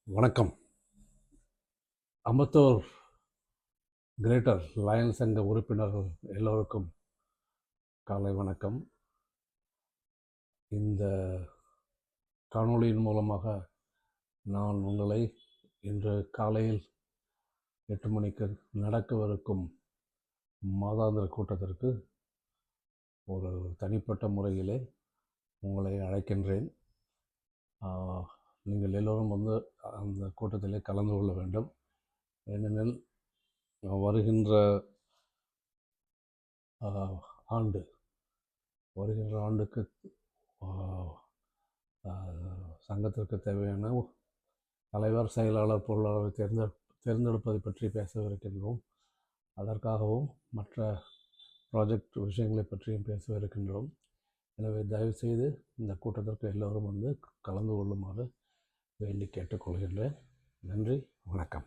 வணக்கம். Ambattur greater Lions சங்க உறுப்பினர்கள் எல்லோருக்கும் காலை வணக்கம். இந்த காணொளியின் மூலமாக நான் உங்களை இன்று காலையில் 8 மணிக்கு நடக்கவிருக்கும் மாதாந்திர கூட்டத்திற்கு ஒரு தனிப்பட்ட முறையிலே உங்களை அழைக்கின்றேன். நீங்கள் எல்லோரும் அந்த கூட்டத்திலே கலந்து கொள்ள வேண்டும். ஏனெனில் வருகின்ற ஆண்டுக்கு சங்கத்திற்கு தேவையான தலைவர், செயலாளர், பொருளாளரை தேர்ந்தெடுப்பதை பற்றி பேசவிருக்கின்றோம். அதற்காகவும் மற்ற ப்ராஜெக்ட் விஷயங்களை பற்றியும் பேசவிருக்கின்றோம். எனவே தயவுசெய்து இந்த கூட்டத்திற்கு எல்லோரும் கலந்து கொள்ளுமாறு வேண்டி கேட்டுக்கொள்கின்றேன். நன்றி, வணக்கம்.